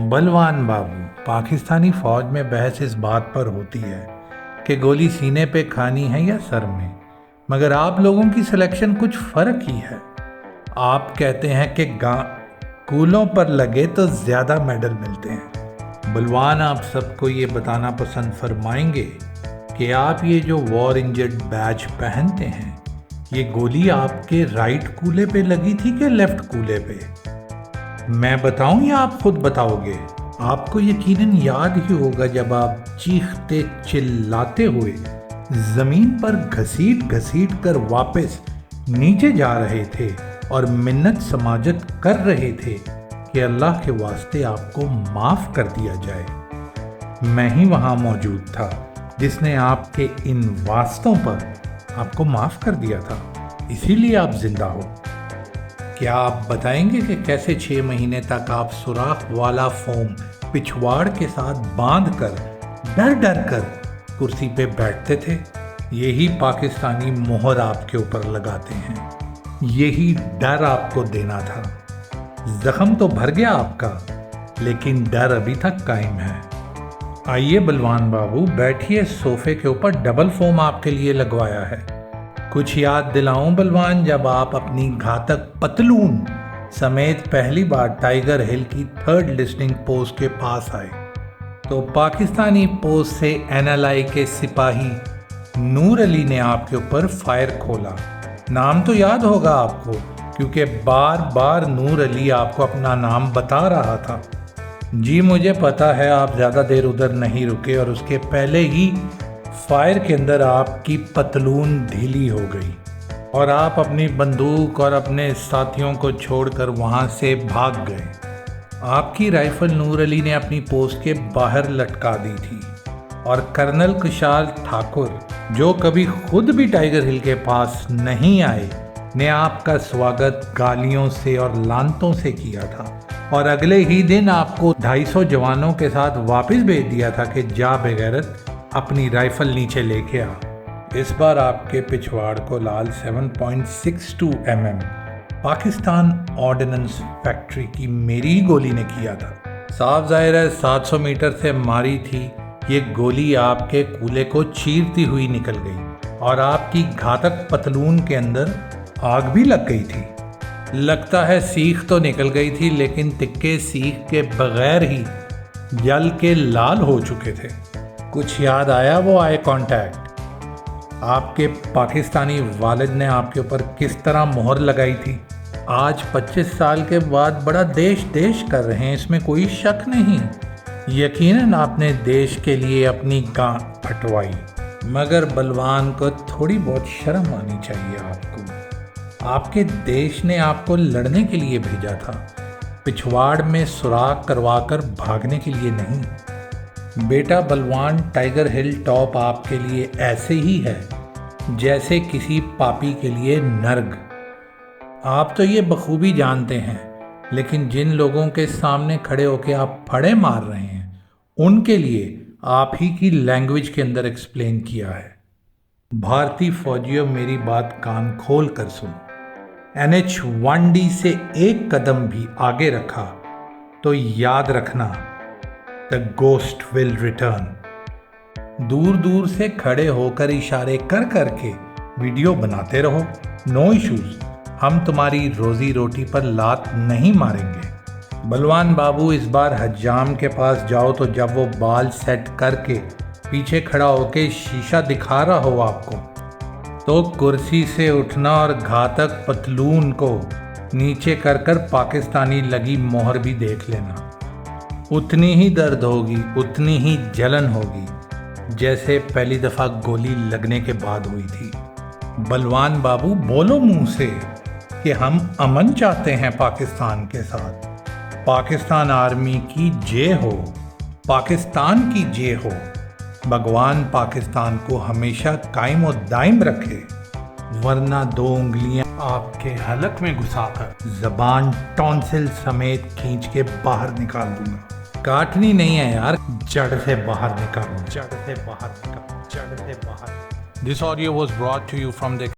बलवान बाबू, पाकिस्तानी फौज में बहस इस बात पर होती है कि गोली सीने पे खानी है या सर में। मगर आप लोगों की सिलेक्शन कुछ फर्क ही है। आप कहते हैं कि कूलों पर लगे तो ज़्यादा मेडल मिलते हैं। बलवान, आप सबको ये बताना पसंद फरमाएंगे कि आप ये जो वॉर इंजर्ड बैच पहनते हैं, ये गोली आपके राइट कूले पे लगी थी कि लेफ्ट कूले पे? मैं बताऊं या आप खुद बताओगे? आपको यकीनन याद ही होगा जब आप चीखते चिल्लाते हुए जमीन पर घसीट घसीट कर वापस नीचे जा रहे थे और मिन्नत समाजत कर रहे थे कि अल्लाह के वास्ते आपको माफ कर दिया जाए। मैं ही वहां मौजूद था जिसने आपके इन वास्तों पर आपको माफ कर दिया था, इसीलिए आप जिंदा हो। क्या आप बताएंगे कि कैसे 6 महीने तक आप सुराख वाला फोम पिछवाड़ के साथ बांध कर डर डर कर कुर्सी पे बैठते थे? यही पाकिस्तानी मोहर आपके ऊपर लगाते हैं, यही डर आपको देना था। जख्म तो भर गया आपका, लेकिन डर अभी तक कायम है। आइए बलवान बाबू, बैठिए, सोफे के ऊपर डबल फोम आपके लिए लगवाया है। कुछ याद दिलाऊं बलवान, जब आप अपनी घातक पतलून समेत पहली बार टाइगर हिल की 3rd लिस्टिंग पोस्ट के पास आए तो पाकिस्तानी पोस्ट से NLI के सिपाही नूर अली ने आपके ऊपर फायर खोला। नाम तो याद होगा आपको, क्योंकि बार बार नूर अली आपको अपना नाम बता रहा था। जी मुझे पता है, आप ज़्यादा देर उधर नहीं रुके और उसके पहले ही फायर के अंदर आपकी पतलून ढीली हो गई और आप अपनी बंदूक और अपने साथियों को छोड़कर वहां से भाग गए। आपकी राइफल नूर अली ने अपनी पोस्ट के बाहर लटका दी थी और कर्नल कुशाल ठाकुर, जो कभी खुद भी टाइगर हिल के पास नहीं आए, ने आपका स्वागत गालियों से और लानतों से किया था और अगले ही दिन आपको 250 जवानों के साथ वापस भेज दिया था कि जा बेगैरत, अपनी राइफल नीचे लेके आ। इस बार आपके पिछवाड़ को लाल 7.62 mm पाकिस्तान ऑर्डिनेंस फैक्ट्री की मेरी गोली ने किया था। साफ जाहिर है 700 मीटर से मारी थी ये गोली, आपके कूले को चीरती हुई निकल गई और आपकी घातक पतलून के अंदर आग भी लग गई थी। लगता है सीख तो निकल गई थी, लेकिन तिक्के सीख के बगैर ही जल के लाल हो चुके थे। कुछ याद आया वो आई कांटेक्ट? आपके पाकिस्तानी वालिद ने आपके ऊपर किस तरह मोहर लगाई थी? आज 25 साल के बाद बड़ा देश देश कर रहे हैं, इसमें कोई शक नहीं। यकीनन आपने देश के लिए अपनी गांठ फटवाई, मगर बलवान को थोड़ी बहुत शर्म आनी चाहिए आपको। आपके देश ने आपको लड़ने के लिए भेजा था, पिछवाड़ में सुराख करवाकर भागने के लिए नहीं। बेटा बलवान, टाइगर हिल टॉप आपके लिए ऐसे ही है जैसे किसी पापी के लिए नर्क। आप तो ये बखूबी जानते हैं, लेकिन जिन लोगों के सामने खड़े होकर आप फड़े मार रहे हैं, उनके लिए आप ही की लैंग्वेज के अंदर एक्सप्लेन किया है। भारतीय फौजियों, मेरी बात कान खोल कर सुनो। NH-1D से एक कदम भी आगे रखा तो याद रखना, द गोस्ट विल रिटर्न। दूर दूर से खड़े होकर इशारे कर करके वीडियो बनाते रहो, नो इश्यूज। हम तुम्हारी रोजी रोटी पर लात नहीं मारेंगे। बलवान बाबू, इस बार हज्जाम के पास जाओ तो जब वो बाल सेट करके पीछे खड़ा होके शीशा दिखा रहा हो आपको, तो कुर्सी से उठना और घातक पतलून को नीचे कर कर पाकिस्तानी लगी मोहर भी देख लेना। उतनी ही दर्द होगी, उतनी ही जलन होगी जैसे पहली दफा गोली लगने के बाद हुई थी। बलवान बाबू, बोलो मुंह से कि हम अमन चाहते हैं पाकिस्तान के साथ। पाकिस्तान आर्मी की जय हो, पाकिस्तान की जय हो। भगवान पाकिस्तान को हमेशा कायम और दायम रखे, वरना 2 उंगलियां आपके हलक में घुसाकर जबान टॉन्सिल समेत खींच के बाहर निकाल दूंगा। काटनी नहीं है यार, जड़ से बाहर निकालो, जड़ से बाहर निकालो, जड़ से बाहर। This audio was brought to you from the